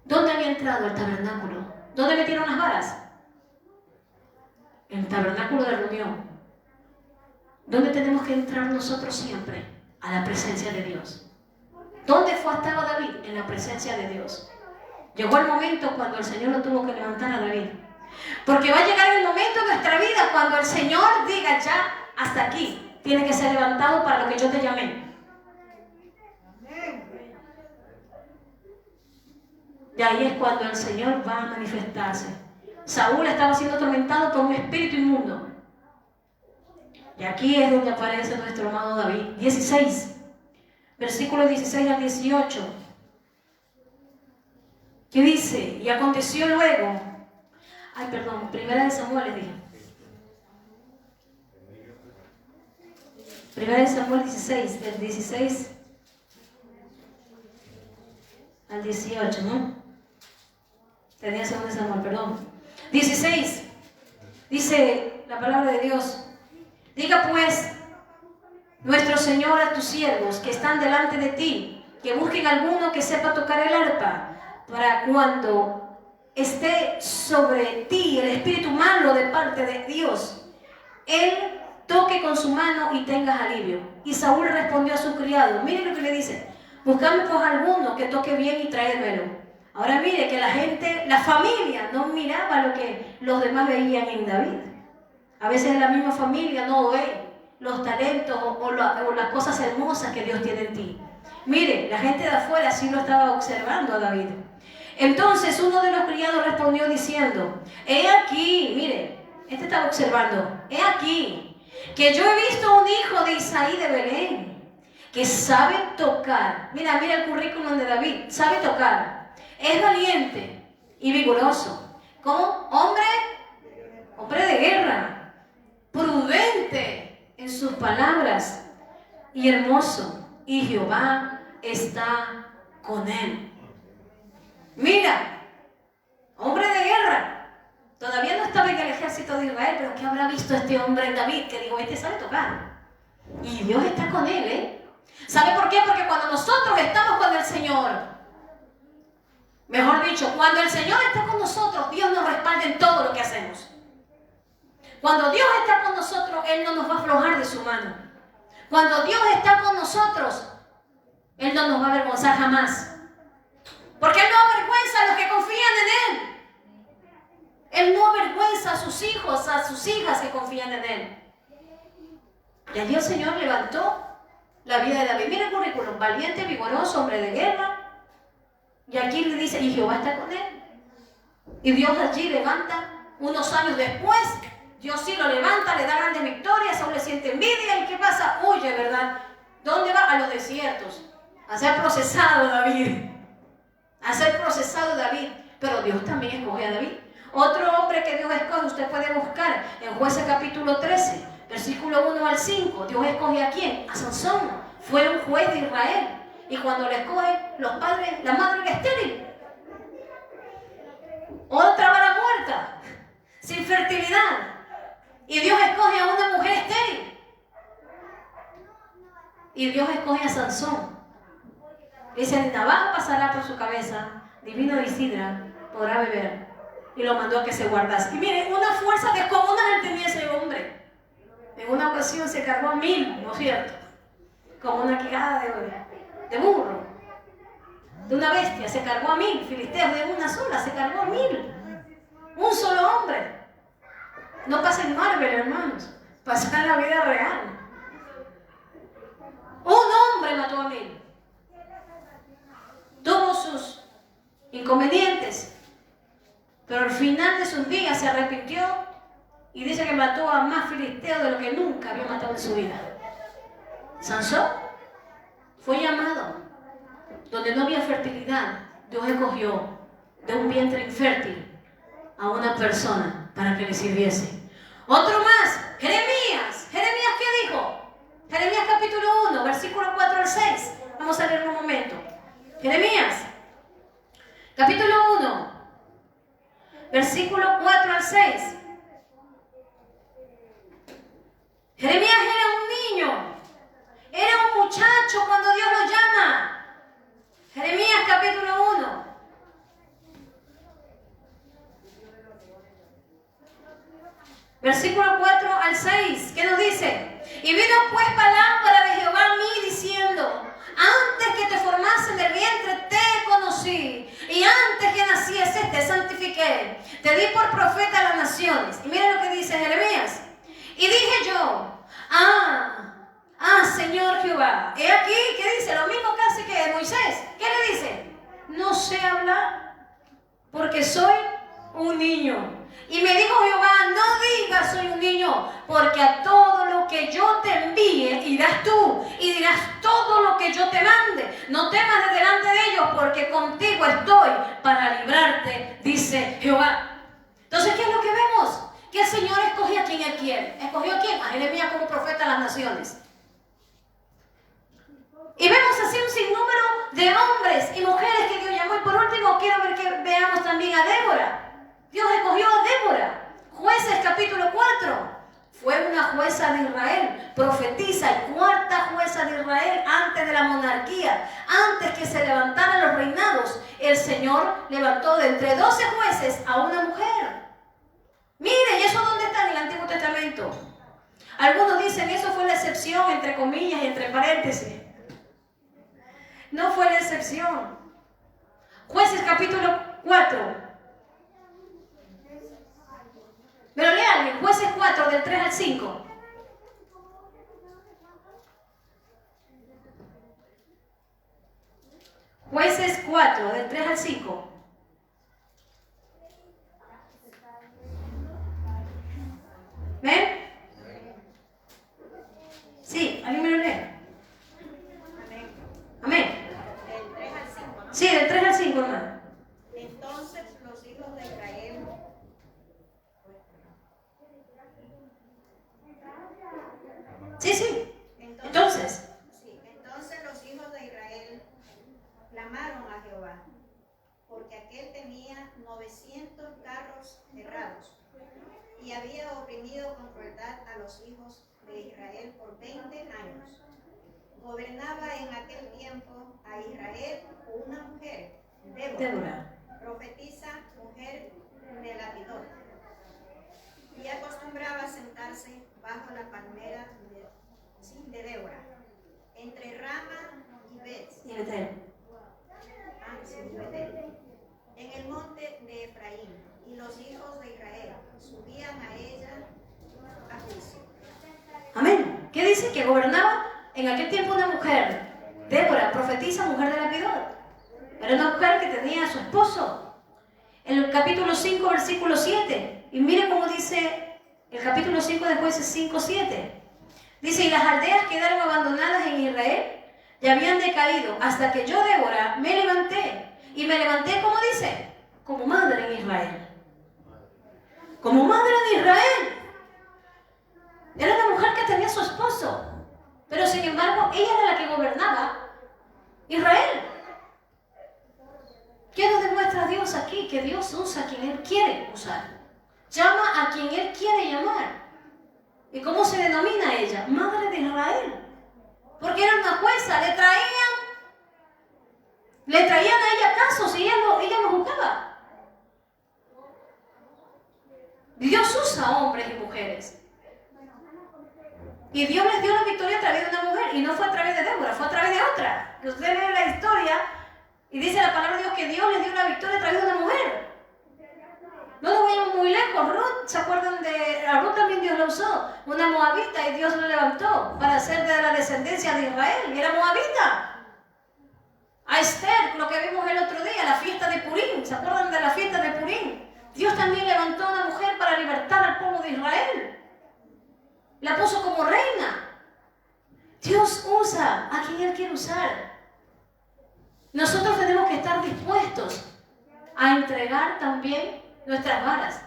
¿Dónde había entrado el tabernáculo? ¿Dónde metieron las varas? En el tabernáculo de reunión. ¿Dónde tenemos que entrar nosotros siempre? A la presencia de Dios. ¿Dónde estaba David? En la presencia de Dios. Llegó el momento cuando el Señor lo tuvo que levantar a David. Porque va a llegar el momento en nuestra vida cuando el Señor diga ya, hasta aquí. Tiene que ser levantado para lo que yo te llamé. De ahí es cuando el Señor va a manifestarse. Saúl estaba siendo atormentado por un espíritu inmundo. Y aquí es donde aparece nuestro amado David. 16. Versículos 16 al 18. ¿Qué dice? Y aconteció luego. Ay, perdón, 1 Samuel les dije. 1 Samuel 16, del 16 al 18, ¿no? Tenía 2 Samuel, perdón. 16. Dice la palabra de Dios. Diga pues nuestro Señor a tus siervos que están delante de ti, que busquen alguno que sepa tocar el arpa, para cuando esté sobre ti el espíritu malo de parte de Dios, él toque con su mano y tengas alivio. Y Saúl respondió a su criado, miren lo que le dice, buscadme pues alguno que toque bien y traédmelo. Ahora mire que la gente, la familia no miraba lo que los demás veían en David. A veces la misma familia no ve los talentos o las cosas hermosas que Dios tiene en ti. Mire, la gente de afuera sí lo estaba observando a David. Entonces uno de los criados respondió diciendo, he aquí, mire, este estaba observando, he aquí, Que yo he visto un hijo de Isaí de Belén, que sabe tocar. Mira el currículum de David. Sabe tocar. Es valiente y vigoroso. Como hombre de guerra. Prudente en sus palabras y hermoso. Y Jehová está con él. Mira, hombre de guerra. Todavía no estaba en el ejército de Israel, pero ¿qué habrá visto este hombre David? Que dijo, este sabe tocar. Y Dios está con él, ¿eh? ¿Sabe por qué? Porque cuando nosotros estamos con el Señor, mejor dicho, cuando el Señor está con nosotros, Dios nos respalda en todo lo que hacemos. Cuando Dios está con nosotros, Él no nos va a aflojar de su mano. Cuando Dios está con nosotros, Él no nos va a avergonzar jamás. Porque Él no avergüenza a los que confían en Él. Él no avergüenza a sus hijos, a sus hijas que confían en Él. Y allí el Señor levantó la vida de David. Mira el currículum: valiente, vigoroso, hombre de guerra. Y aquí le dice, y Jehová está con él. Y Dios allí levanta, unos años después, Dios sí lo levanta, le da grandes victorias, aún le siente envidia. ¿Y qué pasa? Huye, ¿verdad? ¿Dónde va? A los desiertos. A ser procesado David. A ser procesado David. Pero Dios también escoge a David. Otro hombre que Dios escoge, usted puede buscar en Jueces capítulo 13, versículo 1 al 5. Dios escoge ¿a quién? A Sansón. Fue un juez de Israel. Y cuando le escoge, los padres, la madre era estéril. Otra vara muerta, sin fertilidad. Y Dios escoge a una mujer estéril. Y Dios escoge a Sansón. Dice, ni navaja pasará por su cabeza, ni vino de sidra podrá beber. Y lo mandó a que se guardase. Y miren, una fuerza descomunal tenía ese hombre. En una ocasión se cargó a 1000, ¿no es cierto? Como una quijada de burro. De una bestia, se cargó a 1000 filisteos. De una sola, se cargó a 1000. Un solo hombre. No pasa en Marvel, hermanos. Pasa en la vida real. Un hombre mató a 1000. Tuvo sus inconvenientes. Pero al final de sus días se arrepintió y dice que mató a más filisteos de lo que nunca había matado en su vida. Sansón fue llamado donde no había fertilidad. Dios escogió de un vientre infértil a una persona para que le sirviese. Otro más, Jeremías. ¿Jeremías qué dijo? Jeremías capítulo 1, versículo 4 al 6. Vamos a leer un momento. Jeremías capítulo 1, versículo 4 al 6. Jeremías era un niño, era un muchacho cuando Dios lo llama. Jeremías capítulo 1. Versículo 4 al 6. ¿Qué nos dice? Y vino pues palabra de Jehová a mí diciendo: antes que te formase en el vientre te conocí, y antes que nacieses te santifiqué, te di por profeta a las naciones. Y mira lo que dice Jeremías. Y dije yo, Señor Jehová, he aquí, ¿qué dice? Lo mismo casi que Moisés. ¿Qué le dice? No sé hablar, porque soy un niño. Y me dijo Jehová, no digas soy un niño, porque a todo lo que yo te envíe irás tú, y dirás todo lo que yo te mande. No temas de delante de ellos, porque contigo estoy para librarte, dice Jehová. Entonces, ¿qué es lo que vemos? Que el Señor escogió a quien Él quiere. ¿Escogió a quién? A Jeremías como profeta a las naciones. Y vemos así un sinnúmero de hombres y mujeres que Dios llamó. Y por último, quiero ver que veamos también a Débora. Dios escogió a Débora. Jueces capítulo 4. Fue una jueza de Israel, profetiza, y cuarta jueza de Israel antes de la monarquía, antes que se levantaran los reinados. El Señor levantó de entre 12 jueces a una mujer. Miren, ¿y eso dónde está en el Antiguo Testamento? Algunos dicen eso fue la excepción, entre comillas y entre paréntesis. No fue la excepción. Jueces capítulo 4. Pero lean, Jueces 4, del 3 al 5. Jueces 4, del 3 al 5. ¿Ven? Sí, sí. Entonces. Sí, entonces los hijos de Israel clamaron a Jehová, porque aquel tenía 900 carros cerrados y había oprimido con crueldad a los hijos de Israel por 20 años. Gobernaba en aquel tiempo a Israel una mujer, Débora, profetisa, mujer de Lapidot, y acostumbraba a sentarse bajo la palmera de Débora, entre Rama y Betel, en el monte de Efraín, y los hijos de Israel subían a ella a juicio. Amén. ¿Qué dice? Que gobernaba en aquel tiempo una mujer, Débora, profetisa, mujer de Lapidot. Era una mujer que tenía a su esposo. En el capítulo 5, versículo 7. Y mire cómo dice el capítulo 5 de Jueces 5, 7. Dice, y las aldeas quedaron abandonadas en Israel y habían decaído, hasta que yo, Débora, me levanté. Y me levanté, como dice, como madre en Israel. Como madre de Israel. Era una mujer que tenía a su esposo. Pero sin embargo, ella era la que gobernaba Israel. ¿Qué nos demuestra Dios aquí? Que Dios usa a quien Él quiere usar. Llama a quien Él quiere llamar. ¿Y cómo se denomina ella? Madre de Israel. Porque era una jueza, le traían a ella casos y ella no juzgaba. Dios usa a hombres y mujeres. Y Dios les dio la victoria a través de una mujer, y no fue a través de Débora, fue a través de otra. Que usted lee la historia y dice la palabra de Dios que Dios les dio la victoria a través de una mujer. No nos vayamos muy lejos. Ruth, ¿se acuerdan de Ruth? También Dios la usó, una moabita, y Dios la levantó para ser de la descendencia de Israel, y era moabita. A Esther, lo que vimos el otro día, la fiesta de Purim, ¿se acuerdan de la fiesta de Purim? Dios también levantó a una mujer para libertar al pueblo de Israel. La puso como reina. Dios usa a quien Él quiere usar. Nosotros tenemos que estar dispuestos a entregar también nuestras varas.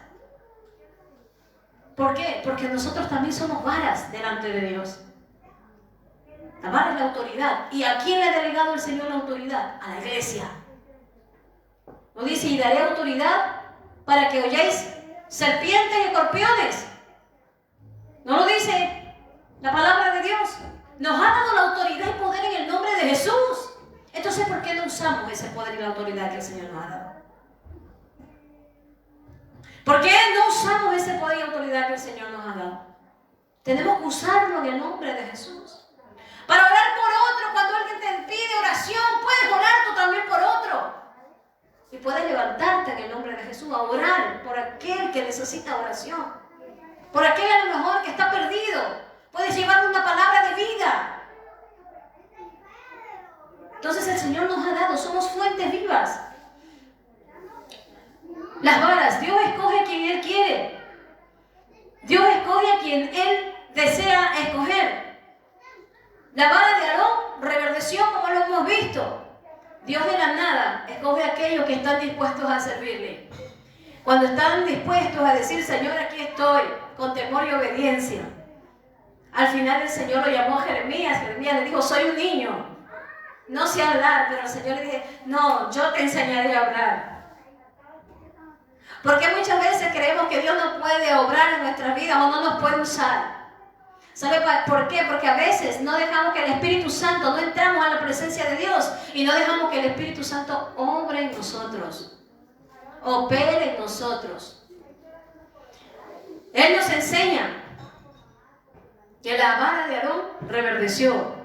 ¿Por qué? Porque nosotros también somos varas delante de Dios. La vara es la autoridad. ¿Y a quién le ha delegado el Señor la autoridad? A la iglesia. Nos dice, y daré autoridad para que holléis serpientes y escorpiones. ¿No lo dice la palabra de Dios? Nos ha dado la autoridad y poder en el nombre de Jesús. Entonces, ¿por qué no usamos ese poder y la autoridad que el Señor nos ha dado? ¿Por qué no usamos ese poder y autoridad que el Señor nos ha dado? Tenemos que usarlo en el nombre de Jesús. Para orar por otro, cuando alguien te pide oración, puedes orar tú también por otro. Y puedes levantarte en el nombre de Jesús a orar por aquel que necesita oración. Por aquel a lo mejor que está perdido. Puedes llevarle una palabra de vida. Entonces el Señor nos ha dado, somos fuentes vivas. Las varas, Dios escoge a quien Él quiere. Dios escoge a quien Él desea escoger. La vara de Aarón reverdeció, como lo hemos visto. Dios de la nada escoge a aquellos que están dispuestos a servirle. Cuando están dispuestos a decir, Señor, aquí estoy, con temor y obediencia. Al final el Señor lo llamó a Jeremías. Jeremías le dijo, soy un niño, no sé hablar, pero el Señor le dijo, no, yo te enseñaré a hablar. Porque muchas veces creemos que Dios no puede obrar en nuestras vidas o no nos puede usar. ¿Sabe por qué? Porque a veces no dejamos que el Espíritu Santo, no entramos a la presencia de Dios y no dejamos que el Espíritu Santo obre en nosotros, opere en nosotros. Él nos enseña que la vara de Aarón reverdeció.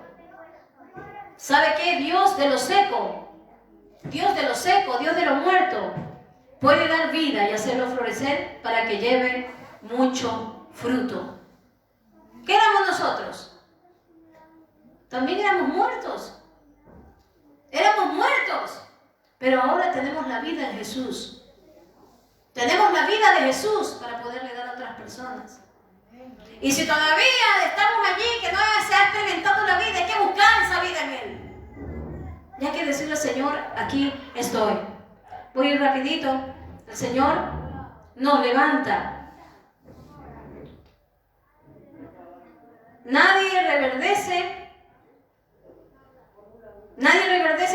¿Sabe qué? Dios de lo seco, Dios de lo seco, Dios de lo muerto, puede dar vida y hacerlo florecer para que lleve mucho fruto. ¿Qué éramos nosotros? También éramos muertos. Éramos muertos. Pero ahora tenemos la vida en Jesús. Tenemos la vida de Jesús para poderle dar a otras personas. Y si todavía estamos allí, que no se ha experimentado la vida, hay que buscar esa vida en Él. Y hay que decirle, Señor, aquí estoy. Voy a ir rapidito. El Señor nos levanta. Nadie reverdece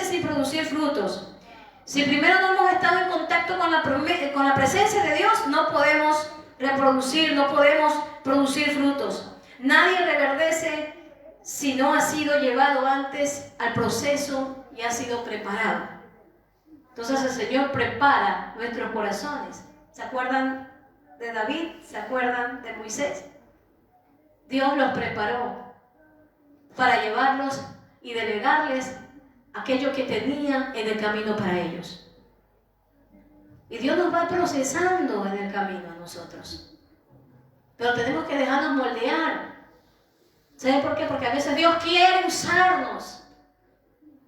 sin producir frutos. Si primero no hemos estado en contacto con la presencia de Dios, no podemos reproducir, no podemos producir frutos. Nadie reverdece si no ha sido llevado antes al proceso y ha sido preparado. Entonces el Señor prepara nuestros corazones. ¿Se acuerdan de David? ¿Se acuerdan de Moisés? Dios los preparó para llevarlos y delegarles aquello que tenía en el camino para ellos. Y Dios nos va procesando en el camino a nosotros. Pero tenemos que dejarnos moldear. ¿Saben por qué? Porque a veces Dios quiere usarnos.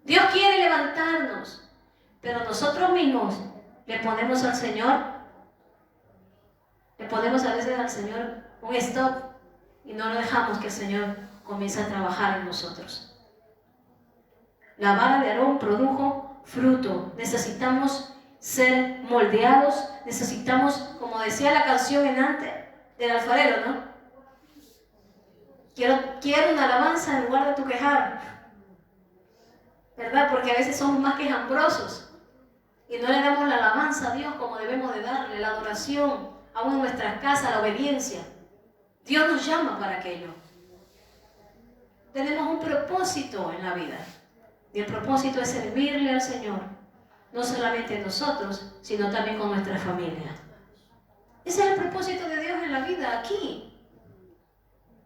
Dios quiere levantarnos. Pero nosotros mismos le ponemos al Señor, le ponemos a veces al Señor un stop y no lo dejamos que el Señor comience a trabajar en nosotros. La vara de Aarón produjo fruto. Necesitamos ser moldeados. Necesitamos, como decía la canción en antes del alfarero, ¿no? Quiero una alabanza en lugar de tu quejar, ¿verdad? Porque a veces somos más quejumbrosos y no le damos la alabanza a Dios como debemos de darle, la adoración, aún en nuestras casas, la obediencia. Dios nos llama para aquello. Tenemos un propósito en la vida. Y el propósito es servirle al Señor, no solamente nosotros, sino también con nuestra familia. Ese es el propósito de Dios en la vida, aquí.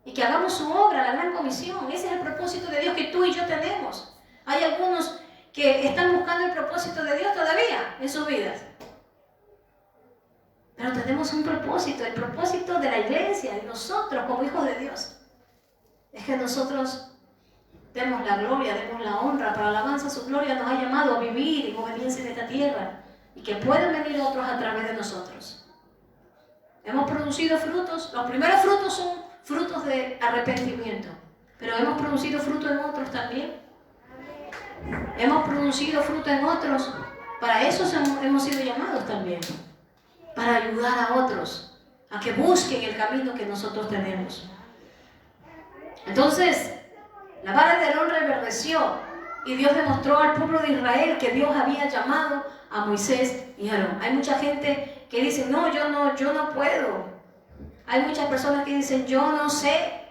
Y que hagamos su obra, la gran comisión. Ese es el propósito de Dios que tú y yo tenemos. Hay algunos que están buscando el propósito de Dios todavía en sus vidas. Pero tenemos un propósito, el propósito de la iglesia, de nosotros como hijos de Dios. Es que nosotros demos la gloria, demos la honra, para alabanza su gloria nos ha llamado a vivir en obediencia en esta tierra y que puedan venir otros a través de nosotros. Hemos producido frutos, los primeros frutos son frutos de arrepentimiento, pero hemos producido fruto en otros también. Hemos producido fruto en otros, para eso hemos sido llamados también, para ayudar a otros a que busquen el camino que nosotros tenemos. Entonces, la vara de Aarón reverdeció y Dios demostró al pueblo de Israel que Dios había llamado a Moisés y Aarón. Hay mucha gente que dice, no, yo no puedo. Hay muchas personas que dicen, yo no sé.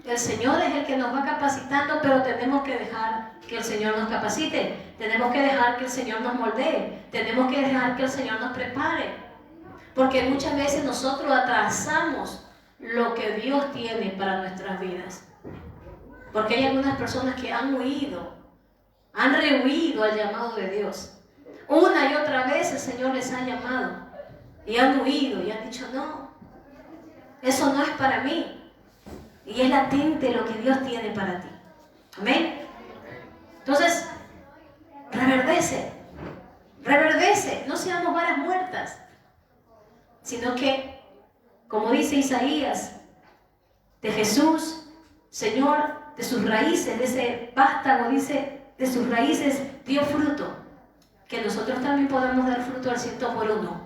El Señor es el que nos va capacitando, pero tenemos que dejar que el Señor nos capacite. Tenemos que dejar que el Señor nos moldee. Tenemos que dejar que el Señor nos prepare. Porque muchas veces nosotros atrasamos lo que Dios tiene para nuestras vidas. Porque hay algunas personas que han huido, han rehuido al llamado de Dios. Una y otra vez el Señor les ha llamado y han huido y han dicho, no, eso no es para mí. Y es latente lo que Dios tiene para ti. Amén. Entonces, reverdece, no seamos varas muertas, sino que, como dice Isaías, de Jesús, Señor, de sus raíces, de ese vástago, dice, de sus raíces dio fruto. Que nosotros también podamos dar fruto al 100%,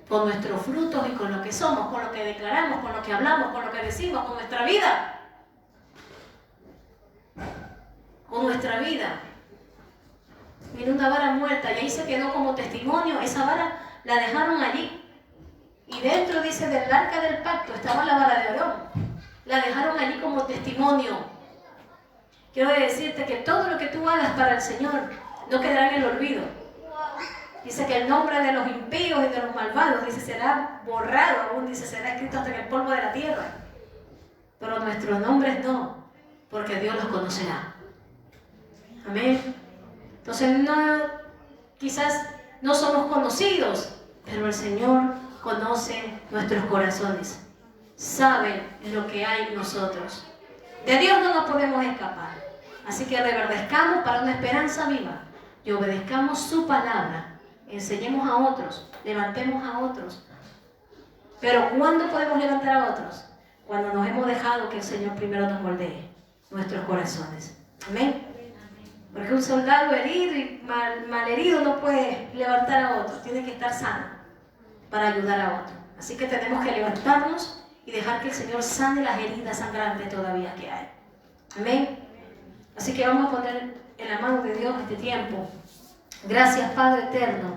con nuestros frutos y con lo que somos, con lo que declaramos, con lo que hablamos, con lo que decimos, con nuestra vida. Con nuestra vida. Mira, una vara muerta y ahí se quedó como testimonio. Esa vara la dejaron allí. Y dentro, dice, del arca del pacto estaba la vara de Aarón. La dejaron allí como testimonio. Quiero decirte que todo lo que tú hagas para el Señor no quedará en el olvido. Dice que el nombre de los impíos y de los malvados, dice, será borrado, aún dice, será escrito hasta en el polvo de la tierra. Pero nuestros nombres no, porque Dios los conocerá. Amén. Entonces, quizás no somos conocidos, pero el Señor conoce nuestros corazones. Sabe lo que hay en nosotros. De Dios no nos podemos escapar. Así que reverdezcamos para una esperanza viva y obedezcamos su palabra. Enseñemos a otros, levantemos a otros. Pero ¿cuándo podemos levantar a otros? Cuando nos hemos dejado que el Señor primero nos moldee nuestros corazones. Amén. Porque un soldado herido y mal herido no puede levantar a otro. Tiene que estar sano para ayudar a otro. Así que tenemos que levantarnos y y dejar que el Señor sane las heridas sangrantes todavía que hay. Amén. Así que vamos a poner en la mano de Dios este tiempo. Gracias, Padre eterno,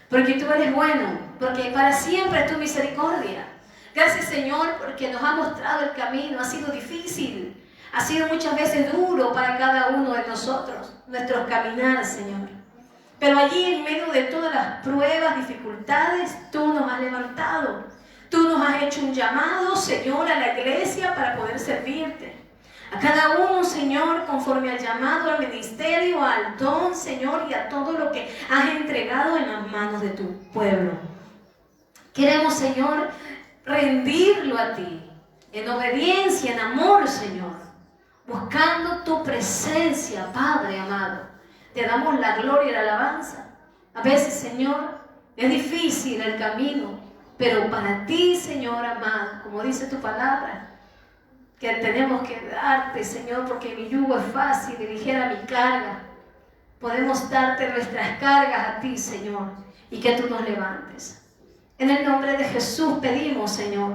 porque tú eres bueno, porque para siempre es tu misericordia. Gracias, Señor, porque nos ha mostrado el camino. Ha sido difícil, ha sido muchas veces duro para cada uno de nosotros, nuestros caminar, Señor. Pero allí, en medio de todas las pruebas, dificultades, tú nos has levantado. Tú nos has hecho un llamado, Señor, a la iglesia para poder servirte. A cada uno, Señor, conforme al llamado, al ministerio, al don, Señor, y a todo lo que has entregado en las manos de tu pueblo. Queremos, Señor, rendirlo a ti, en obediencia, en amor, Señor, buscando tu presencia, Padre amado. Te damos la gloria y la alabanza. A veces, Señor, es difícil el camino, pero para ti, Señor amado, como dice tu palabra, que tenemos que darte, Señor, porque mi yugo es fácil y ligera mi carga. Podemos darte nuestras cargas a ti, Señor, y que tú nos levantes. En el nombre de Jesús pedimos, Señor,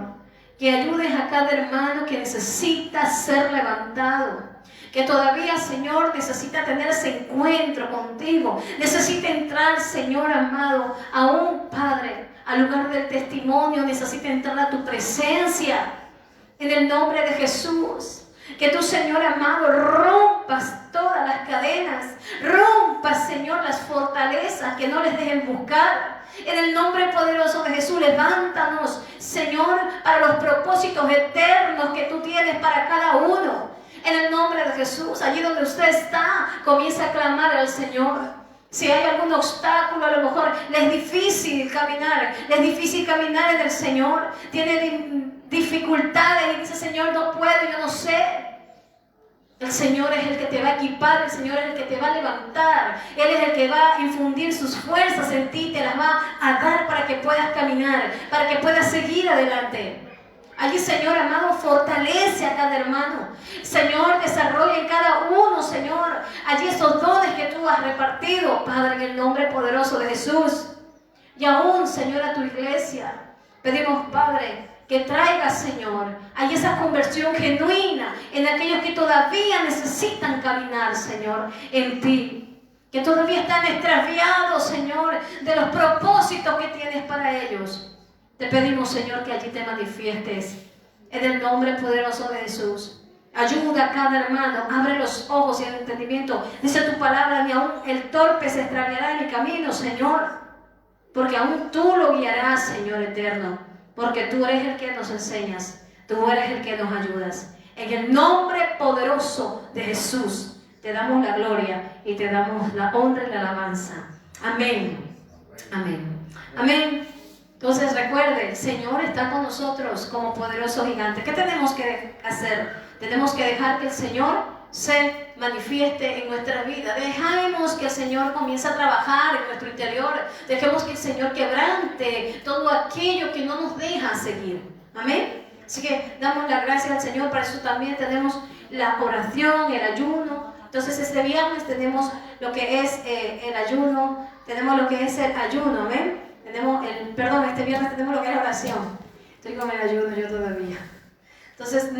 que ayudes a cada hermano que necesita ser levantado, que todavía, Señor, necesita tener ese encuentro contigo, necesita entrar, Señor amado, aún, Padre, al lugar del testimonio, necesita entrar a tu presencia. En el nombre de Jesús, que tú, Señor amado, rompas todas las cadenas, rompas, Señor, las fortalezas que no les dejen buscar. En el nombre poderoso de Jesús, levántanos, Señor, para los propósitos eternos que tú tienes para cada uno. En el nombre de Jesús, allí donde usted está, comienza a clamar al Señor. Si hay algún obstáculo, a lo mejor le es difícil caminar, en el Señor, tiene dificultades y dice, Señor, no puedo, yo no sé. El Señor es el que te va a equipar, el Señor es el que te va a levantar, Él es el que va a infundir sus fuerzas en ti, te las va a dar para que puedas caminar, para que puedas seguir adelante. Allí, Señor amado, fortalece a cada hermano. Señor, desarrolla en cada uno, Señor, allí esos dones que tú has repartido, Padre, en el nombre poderoso de Jesús. Y aún, Señor, a tu iglesia, pedimos, Padre, que traigas, Señor, allí esa conversión genuina en aquellos que todavía necesitan caminar, Señor, en ti. Que todavía están extraviados, Señor, de los propósitos que tienes para ellos. Te pedimos, Señor, que allí te manifiestes en el nombre poderoso de Jesús. Ayuda a cada hermano, abre los ojos y el entendimiento. Dice tu palabra, ni aún el torpe se extraviará en mi camino, Señor, porque aún tú lo guiarás, Señor eterno, porque tú eres el que nos enseñas, tú eres el que nos ayudas. En el nombre poderoso de Jesús te damos la gloria y te damos la honra y la alabanza. Amén. Amén. Amén. Entonces recuerde, el Señor está con nosotros como poderoso gigante. ¿Qué tenemos que hacer? Tenemos que dejar que el Señor se manifieste en nuestra vida. Dejemos que el Señor comience a trabajar en nuestro interior. Dejemos que el Señor quebrante todo aquello que no nos deja seguir. Amén. Así que damos las gracias al Señor. Para eso también tenemos la oración, el ayuno. Entonces este viernes tenemos lo que es el ayuno. Tenemos lo que es el ayuno. Amén. Este viernes tenemos lo que es la oración. Estoy con el ayuno yo todavía. Entonces